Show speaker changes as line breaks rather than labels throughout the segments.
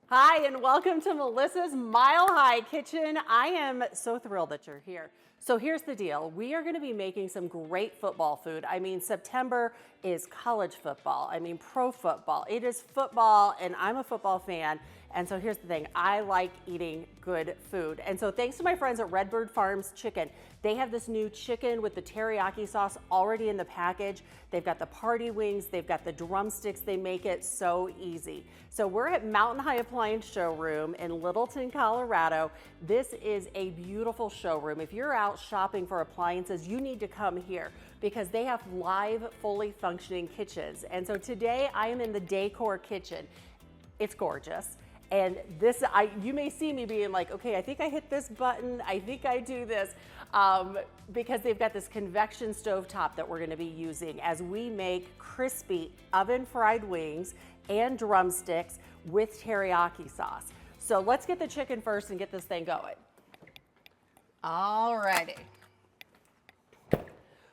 Hi, and welcome to Melissa's Mile High Kitchen. I am so thrilled that you're here. So here's the deal. We are going to be making some great football food. I mean, September is college football. I mean, pro football. It is football, and I'm a football fan. And so here's the thing. I like eating good food. And so thanks to my friends at RedBird Farms Chicken, they have this new chicken with the teriyaki sauce already in the package. They've got the party wings. They've got the drumsticks. They make it so easy. So we're at Mountain High Appliance Showroom in Littleton, Colorado. This is a beautiful showroom. If you're out shopping for appliances, you need to come here because they have live, fully functioning kitchens. And so today I am in the decor kitchen. It's gorgeous. And this, you may see me being like, okay, I think I hit this button. I think I do this because they've got this convection stove top that we're gonna be using as we make crispy oven fried wings and drumsticks with teriyaki sauce. So let's get the chicken first and get this thing going. All righty.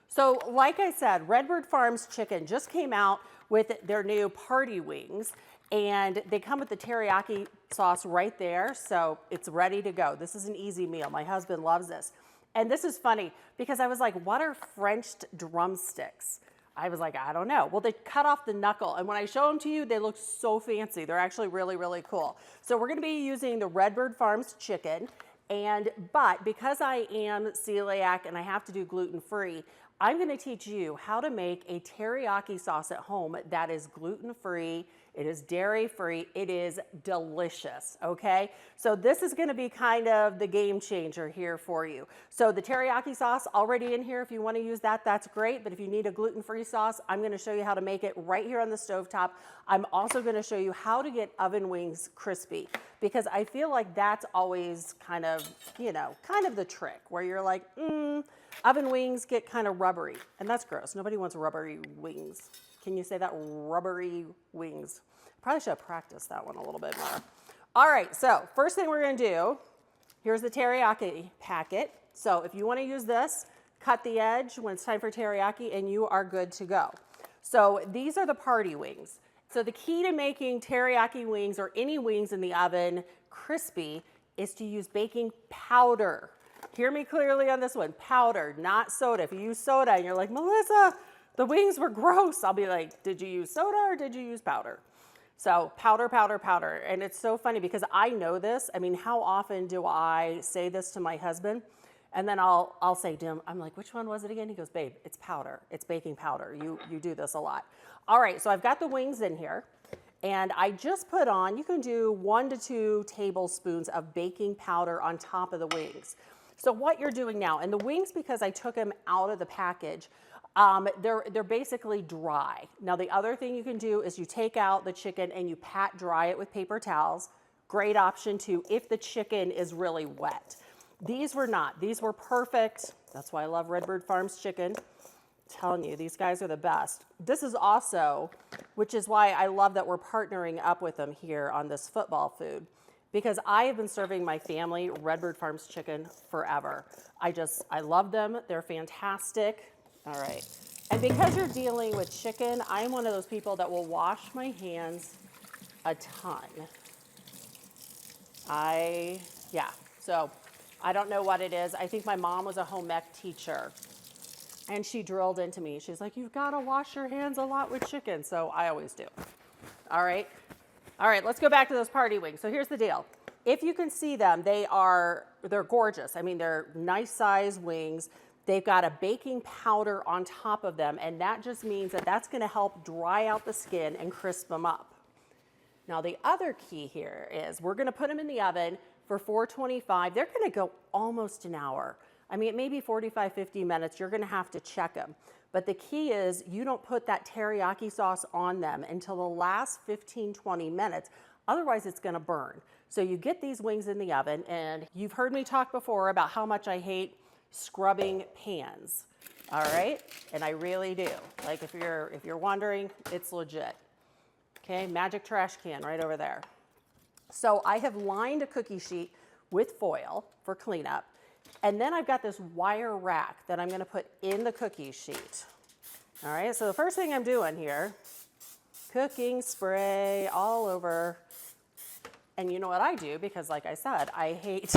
So like I said, RedBird Farms Chicken just came out with their new party wings, and they come with the teriyaki sauce right there, so it's ready to go. This is an easy meal. My husband loves this. And this is funny because I was like, what are Frenched drumsticks? I was like, I don't know. Well, they cut off the knuckle, and when I show them to you, they look so fancy. They're actually really, really cool. So we're gonna be using the RedBird Farms chicken, but because I am celiac and I have to do gluten-free, I'm gonna teach you how to make a teriyaki sauce at home that is gluten-free, it is dairy-free, it is delicious, okay? So this is gonna be kind of the game changer here for you. So the teriyaki sauce already in here, if you wanna use that, that's great, but if you need a gluten-free sauce, I'm gonna show you how to make it right here on the stovetop. I'm also gonna show you how to get oven wings crispy, because I feel like that's always kind of, kind of the trick, where you're like, oven wings get kind of rubbery, and that's gross. Nobody wants rubbery wings. Can you say that? Rubbery wings. Probably should have practiced that one a little bit more. All right, so first thing we're gonna do, here's the teriyaki packet. So if you wanna use this, cut the edge when it's time for teriyaki and you are good to go. So these are the party wings. So the key to making teriyaki wings or any wings in the oven crispy is to use baking powder. Hear me clearly on this one, powder, not soda. If you use soda and you're like, Melissa, the wings were gross, I'll be like, did you use soda or did you use powder? So powder, powder, powder. And it's so funny because I know this. I mean, how often do I say this to my husband? And then I'll say to him, I'm like, which one was it again? He goes, babe, it's powder. It's baking powder. You do this a lot. All right, so I've got the wings in here. And I just put on, you can do 1 to 2 tablespoons of baking powder on top of the wings. So what you're doing now, and the wings, because I took them out of the package, they're basically dry. Now the other thing you can do is you take out the chicken and you pat dry it with paper towels. Great option too if the chicken is really wet. These were not. These were perfect. That's why I love RedBird Farms chicken. I'm telling you, these guys are the best. This is also, which is why I love that we're partnering up with them here on this football food, because I have been serving my family RedBird Farms chicken forever. I love them. They're fantastic. All right. And because you're dealing with chicken, I'm one of those people that will wash my hands a ton. So I don't know what it is. I think my mom was a home ec teacher, and she drilled into me. She's like, you've got to wash your hands a lot with chicken. So I always do. All right. All right, let's go back to those party wings. So here's the deal. If you can see them, they're gorgeous. I mean, they're nice size wings. They've got a baking powder on top of them, and that just means that that's gonna help dry out the skin and crisp them up. Now, the other key here is we're gonna put them in the oven for 425. They're gonna go almost an hour. I mean, it may be 45, 50 minutes. You're gonna have to check them. But the key is you don't put that teriyaki sauce on them until the last 15, 20 minutes. Otherwise, it's gonna burn. So you get these wings in the oven, and you've heard me talk before about how much I hate scrubbing pans, all right? And I really do. Like if you're wondering, it's legit. Okay, magic trash can right over there. So I have lined a cookie sheet with foil for cleanup. And then I've got this wire rack that I'm gonna put in the cookie sheet. All right, so the first thing I'm doing here, cooking spray all over And you know what I do? Because like I said, I hate,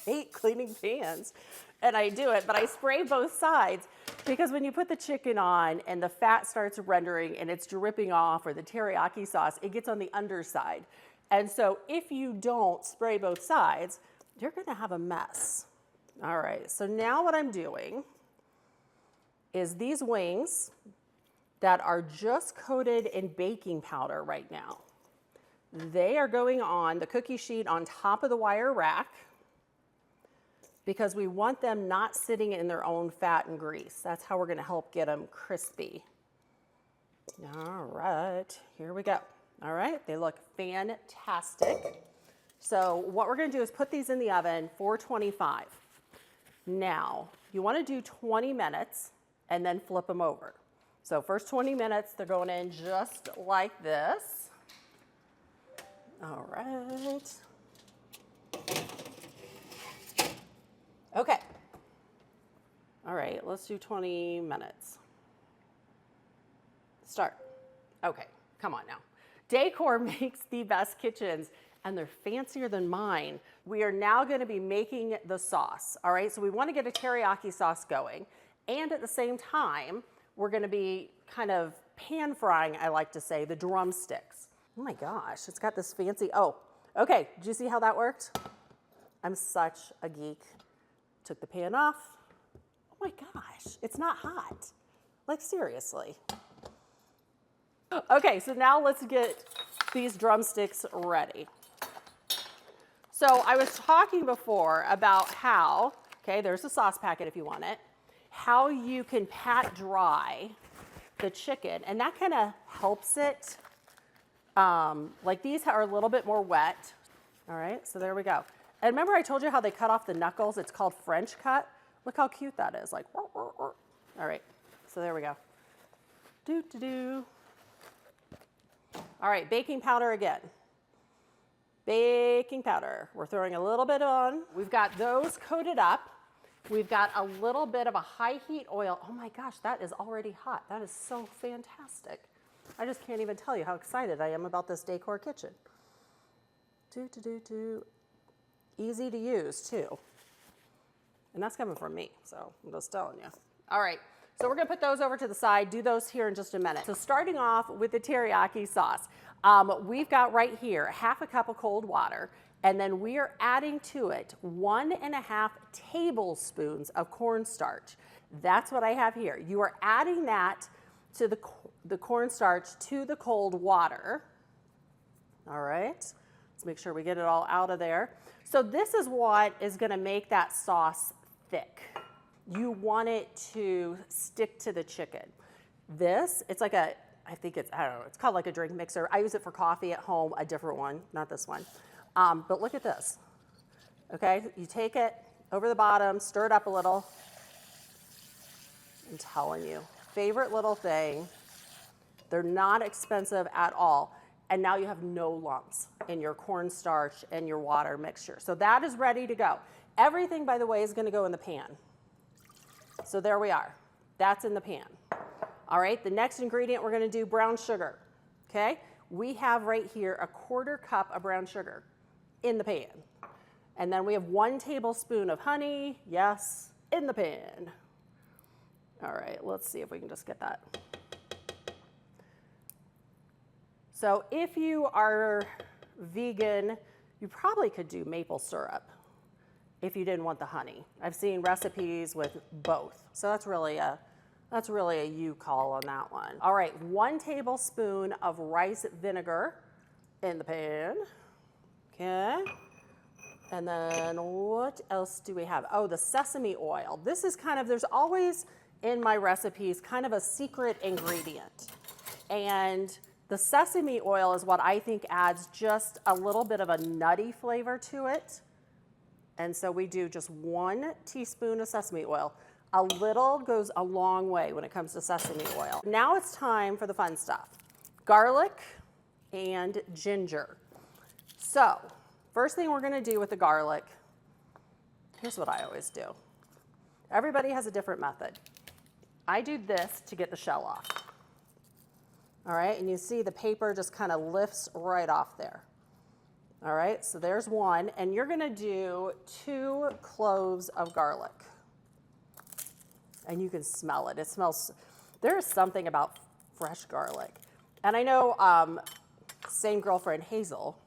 hate cleaning pans. And I do it, but I spray both sides because when you put the chicken on and the fat starts rendering and it's dripping off, or the teriyaki sauce, it gets on the underside. And so if you don't spray both sides, you're gonna have a mess. All right, so now what I'm doing is these wings that are just coated in baking powder right now, they are going on the cookie sheet on top of the wire rack, because we want them not sitting in their own fat and grease. That's how we're gonna help get them crispy. All right, here we go. All right, they look fantastic. So what we're gonna do is put these in the oven, 425. Now, you wanna do 20 minutes and then flip them over. So first 20 minutes, they're going in just like this. All right. Okay. All right, let's do 20 minutes. Start. Okay, come on now. Decor makes the best kitchens, and they're fancier than mine. We are now gonna be making the sauce, all right? So we wanna get a teriyaki sauce going, and at the same time, we're gonna be kind of pan frying, I like to say, the drumsticks. Oh my gosh, it's got this fancy, oh, okay, did you see how that worked? I'm such a geek. Took the pan off. Oh my gosh, it's not hot. Like seriously. Okay, so now let's get these drumsticks ready. So I was talking before about how, okay, there's a sauce packet if you want it, how you can pat dry the chicken, and that kind of helps it. Like these are a little bit more wet. All right, so there we go. And remember I told you how they cut off the knuckles? It's called French cut. Look how cute that is, like, all right, so there we go. Do. All right, baking powder again. Baking powder, we're throwing a little bit on. We've got those coated up. We've got a little bit of a high heat oil. Oh my gosh, that is already hot. That is so fantastic. I just can't even tell you how excited I am about this decor kitchen. Do. Easy to use too. And that's coming from me, so I'm just telling you. All right, so we're gonna put those over to the side, do those here in just a minute. So starting off with the teriyaki sauce, we've got right here half a cup of cold water, and then we are adding to it 1.5 tablespoons of cornstarch. That's what I have here. You are adding that to the cornstarch to the cold water. All right, let's make sure we get it all out of there. So this is what is gonna make that sauce thick. You want it to stick to the chicken. This, it's like a, I think it's, I don't know, it's called like a drink mixer. I use it for coffee at home, a different one, not this one. But look at this, okay? You take it over the bottom, stir it up a little. I'm telling you, favorite little thing. They're not expensive at all. And now you have no lumps in your cornstarch and your water mixture. So that is ready to go. Everything, by the way, is gonna go in the pan. So there we are, that's in the pan. All right, the next ingredient we're gonna do, brown sugar, okay? We have right here 1/4 cup of brown sugar in the pan. And then we have 1 tablespoon of honey, yes, in the pan. All right, let's see if we can just get that. So if you are vegan, you probably could do maple syrup if you didn't want the honey. I've seen recipes with both. So that's really a you call on that one. All right, 1 tablespoon of rice vinegar in the pan. Okay. And then what else do we have? Oh, the sesame oil. This is kind of, there's always in my recipes kind of a secret ingredient. And the sesame oil is what I think adds just a little bit of a nutty flavor to it. And so we do just 1 teaspoon of sesame oil. A little goes a long way when it comes to sesame oil. Now it's time for the fun stuff. Garlic and ginger. So, first thing we're gonna do with the garlic, here's what I always do. Everybody has a different method. I do this to get the shell off. All right, and you see the paper just kind of lifts right off there. All right, so there's one, and you're gonna do 2 cloves of garlic. And you can smell it. It smells, there is something about fresh garlic. And I know, same girlfriend, Hazel,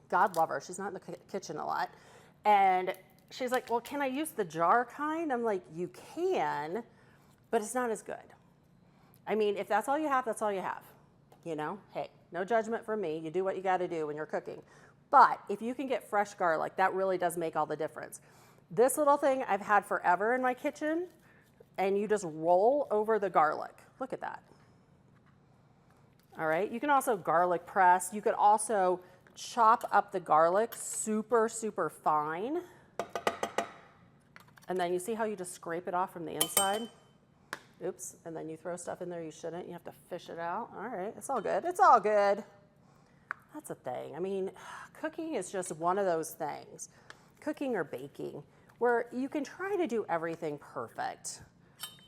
God love her, she's not in the kitchen a lot. And she's like, well, can I use the jar kind? I'm like, you can, but it's not as good. I mean, if that's all you have, that's all you have. You know, hey, no judgment from me. You do what you got to do when you're cooking. But if you can get fresh garlic, that really does make all the difference. This little thing I've had forever in my kitchen, and you just roll over the garlic. Look at that. All right, you can also garlic press. You could also chop up the garlic super, super fine. And then you see how you just scrape it off from the inside? Oops, and then you throw stuff in there you shouldn't. You have to fish it out. All right, it's all good. It's all good. That's a thing. I mean, cooking is just one of those things, cooking or baking, where you can try to do everything perfect.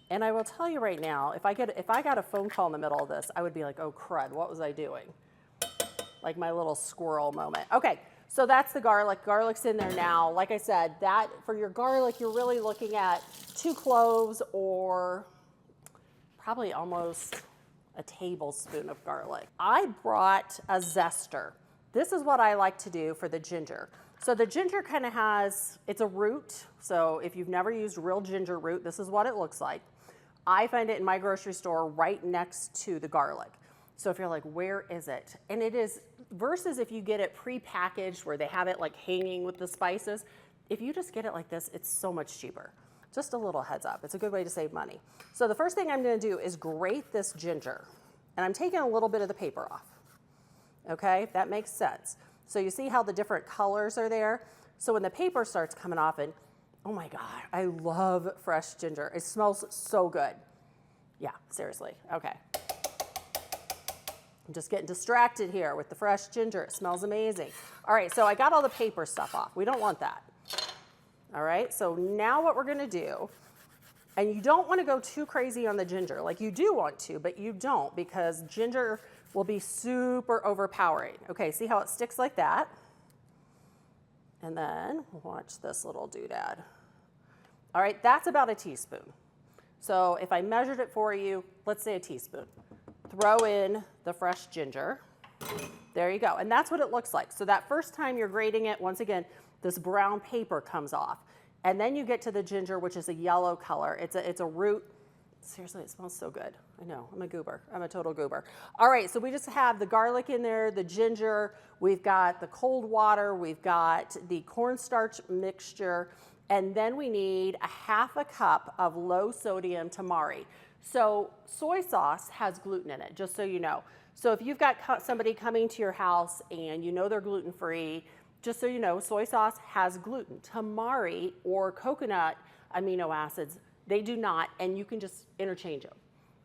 And I will tell you right now, if I got a phone call in the middle of this, I would be like, oh crud, what was I doing? Like my little squirrel moment. Okay, so that's the garlic. Garlic's in there now. Like I said, that for your garlic, you're really looking at 2 cloves or probably almost a tablespoon of garlic. I brought a zester. This is what I like to do for the ginger. So the ginger kind of has, it's a root. So if you've never used real ginger root, this is what it looks like. I find it in my grocery store right next to the garlic. So if you're like, where is it? And it is, versus if you get it pre-packaged where they have it like hanging with the spices, if you just get it like this, it's so much cheaper. Just a little heads up. It's a good way to save money. So the first thing I'm gonna do is grate this ginger. And I'm taking a little bit of the paper off. Okay, if that makes sense. So you see how the different colors are there? So when the paper starts coming off, and oh my God, I love fresh ginger. It smells so good. Yeah, seriously, okay. I'm just getting distracted here with the fresh ginger. It smells amazing. All right, so I got all the paper stuff off. We don't want that. All right, so now what we're gonna do, and you don't wanna go too crazy on the ginger. Like you do want to, but you don't, because ginger will be super overpowering. Okay, see how it sticks like that? And then watch this little doodad. All right, that's about a teaspoon. So if I measured it for you, let's say a teaspoon. Throw in the fresh ginger. There you go, and that's what it looks like. So that first time you're grating it, once again, this brown paper comes off. And then you get to the ginger, which is a yellow color. It's a root. Seriously, it smells so good. I know, I'm a goober. I'm a total goober. All right, so we just have the garlic in there, the ginger, we've got the cold water, we've got the cornstarch mixture, and then we need a 1/2 cup of low sodium tamari. So soy sauce has gluten in it, just so you know. So if you've got somebody coming to your house and you know they're gluten-free, just so you know, soy sauce has gluten. Tamari or coconut amino acids, they do not, and you can just interchange them.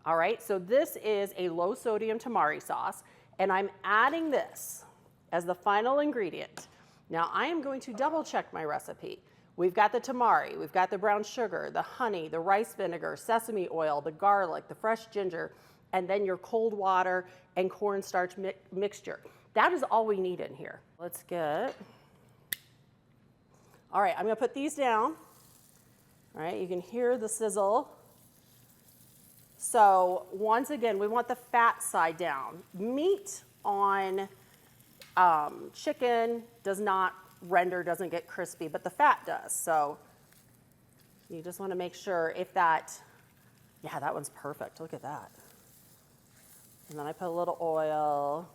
All right, so this is a low sodium tamari sauce, and I'm adding this as the final ingredient. Now I am going to double check my recipe. We've got the tamari, we've got the brown sugar, the honey, the rice vinegar, sesame oil, the garlic, the fresh ginger, and then your cold water and cornstarch mixture. That is all we need in here. Let's get, all right, I'm gonna put these down. All right, you can hear the sizzle. So once again, we want the fat side down. Meat on chicken does not render, doesn't get crispy, but the fat does. So you just want to make sure if that, yeah, that one's perfect. Look at that. And then I put a little oil.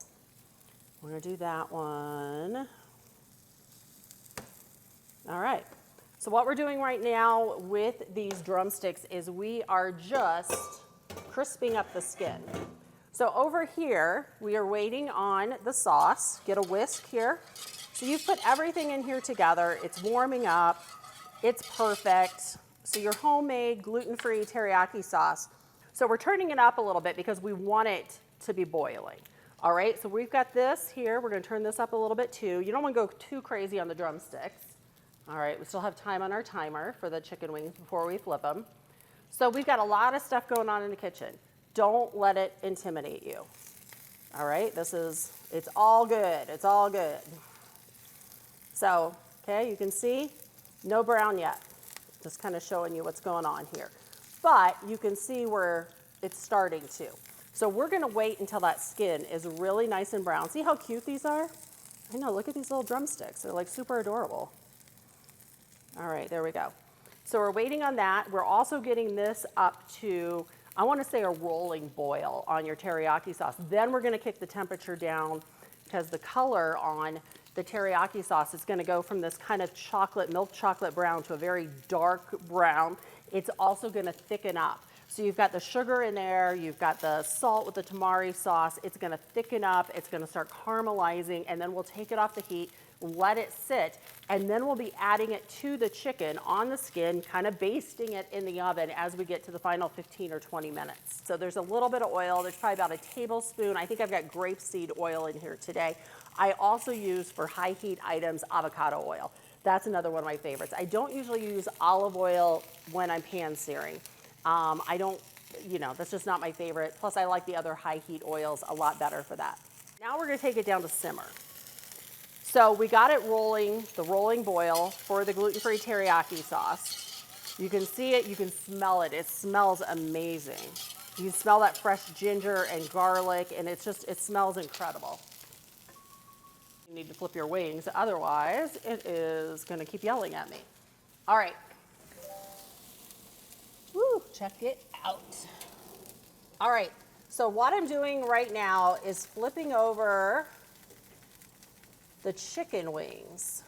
We're going to do that one. All right. So what we're doing right now with these drumsticks is we are just crisping up the skin. So over here, we are waiting on the sauce. Get a whisk here. So you've put everything in here together. It's warming up. It's perfect. So your homemade gluten-free teriyaki sauce. So we're turning it up a little bit because we want it to be boiling. All right, so we've got this here. We're gonna turn this up a little bit too. You don't wanna go too crazy on the drumsticks. All right, we still have time on our timer for the chicken wings before we flip them. So we've got a lot of stuff going on in the kitchen. Don't let it intimidate you. All right, it's all good, it's all good. So, okay, you can see no brown yet. Just kind of showing you what's going on here. But you can see where it's starting to. So we're gonna wait until that skin is really nice and brown. See how cute these are? I know, look at these little drumsticks. They're like super adorable. All right, there we go. So we're waiting on that. We're also getting this up to, I wanna say a rolling boil on your teriyaki sauce. Then we're gonna kick the temperature down because the color on the teriyaki sauce is gonna go from this kind of chocolate, milk chocolate brown to a very dark brown. It's also gonna thicken up. So you've got the sugar in there, you've got the salt with the tamari sauce. It's gonna thicken up, it's gonna start caramelizing, and then we'll take it off the heat, let it sit, and then we'll be adding it to the chicken on the skin, kind of basting it in the oven as we get to the final 15 or 20 minutes. So there's a little bit of oil, there's probably about a tablespoon. I think I've got grapeseed oil in here today. I also use for high heat items avocado oil. That's another one of my favorites. I don't usually use olive oil when I'm pan searing. I don't, that's just not my favorite. Plus I like the other high heat oils a lot better for that. Now we're gonna take it down to simmer. So we got it rolling, the rolling boil for the gluten-free teriyaki sauce. You can see it, you can smell it. It smells amazing. You can smell that fresh ginger and garlic, and it smells incredible. You need to flip your wings, otherwise it is gonna keep yelling at me. All right. Woo, check it out. All right, so what I'm doing right now is flipping over the chicken wings.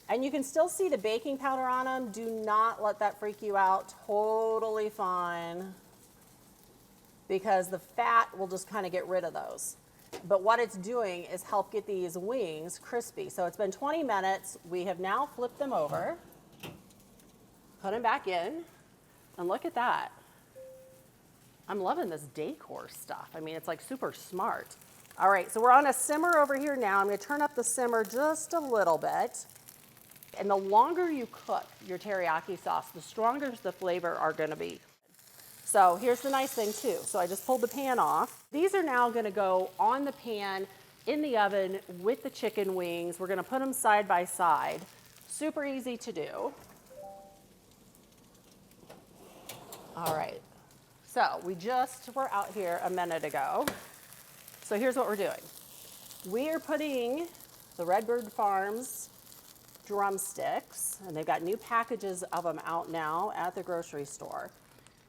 And you can still see the baking powder on them. Do not let that freak you out. Totally fine. Because the fat will just kind of get rid of those. But what it's doing is help get these wings crispy. So it's been 20 minutes. We have now flipped them over. Put them back in. And look at that. I'm loving this decor stuff. I mean, it's like super smart. All right, so we're on a simmer over here now. I'm gonna turn up the simmer just a little bit. And the longer you cook your teriyaki sauce, the stronger the flavor are gonna be. So here's the nice thing too. So I just pulled the pan off. These are now gonna go on the pan in the oven with the chicken wings. We're gonna put them side by side. Super easy to do. All right, so we just were out here a minute ago. So here's what we're doing. We are putting the RedBird Farms drumsticks, and they've got new packages of them out now at the grocery store.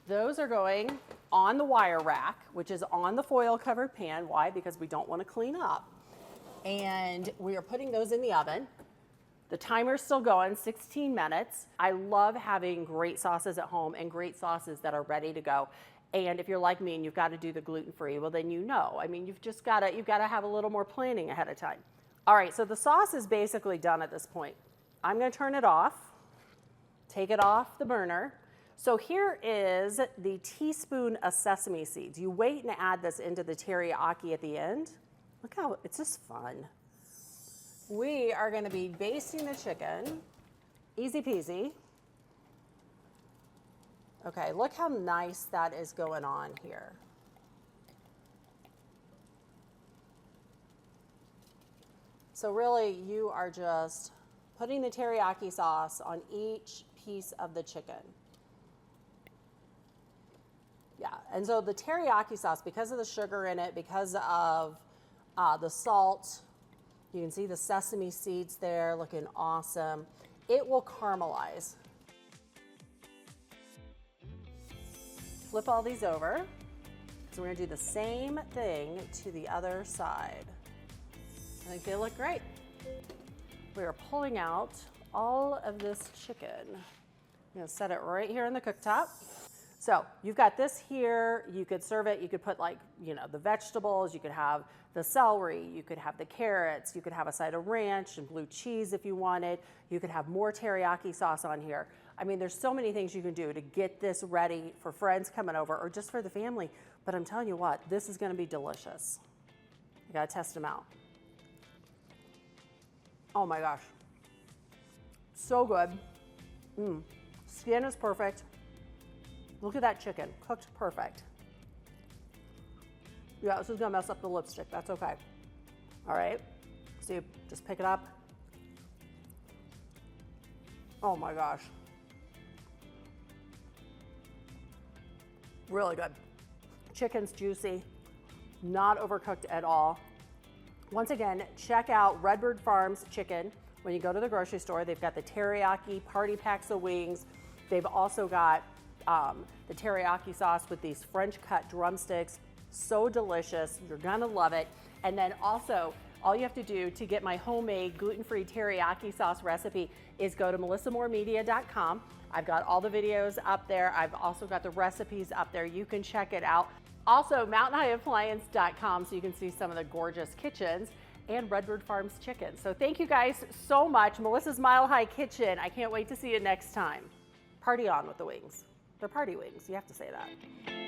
Those are going on the wire rack, which is on the foil covered pan. Why? Because we don't want to clean up. And we are putting those in the oven. The timer's still going, 16 minutes. I love having great sauces at home and great sauces that are ready to go. And if you're like me and you've got to do the gluten-free, well then you know. I mean, you've got to have a little more planning ahead of time. All right, so the sauce is basically done at this point. I'm going to turn it off, take it off the burner. So here is the teaspoon of sesame seeds. You wait and add this into the teriyaki at the end. Look how, it's just fun. We are gonna be basting the chicken, easy peasy. Okay, look how nice that is going on here. So really, you are just putting the teriyaki sauce on each piece of the chicken. Yeah, and so the teriyaki sauce, because of the sugar in it, because of the salt, you can see the sesame seeds there looking awesome. It will caramelize. Flip all these over. So we're gonna do the same thing to the other side. I think they look great. We are pulling out all of this chicken. I'm gonna set it right here in the cooktop. So you've got this here, you could serve it, you could put like, the vegetables, you could have the celery, you could have the carrots, you could have a side of ranch and blue cheese if you wanted, you could have more teriyaki sauce on here. I mean, there's so many things you can do to get this ready for friends coming over or just for the family. But I'm telling you what, this is gonna be delicious. You gotta test them out. Oh my gosh, so good. Skin is perfect. Look at that chicken, cooked perfect. Yeah, this is gonna mess up the lipstick, that's okay. All right, so you just pick it up, Oh my gosh. Really good. Chicken's juicy, not overcooked at all. Once again, check out RedBird Farms chicken. When you go to the grocery store, they've got the teriyaki party packs of wings. They've also got the teriyaki sauce with these French cut drumsticks. So delicious, you're gonna love it. And then also, all you have to do to get my homemade gluten-free teriyaki sauce recipe is go to melissamoremedia.com. I've got all the videos up there. I've also got the recipes up there. You can check it out. Also, mountainhighappliance.com so you can see some of the gorgeous kitchens and RedBird Farms chicken. So thank you guys so much. Melissa's Mile High Kitchen. I can't wait to see you next time. Party on with the wings. They're party wings. You have to say that.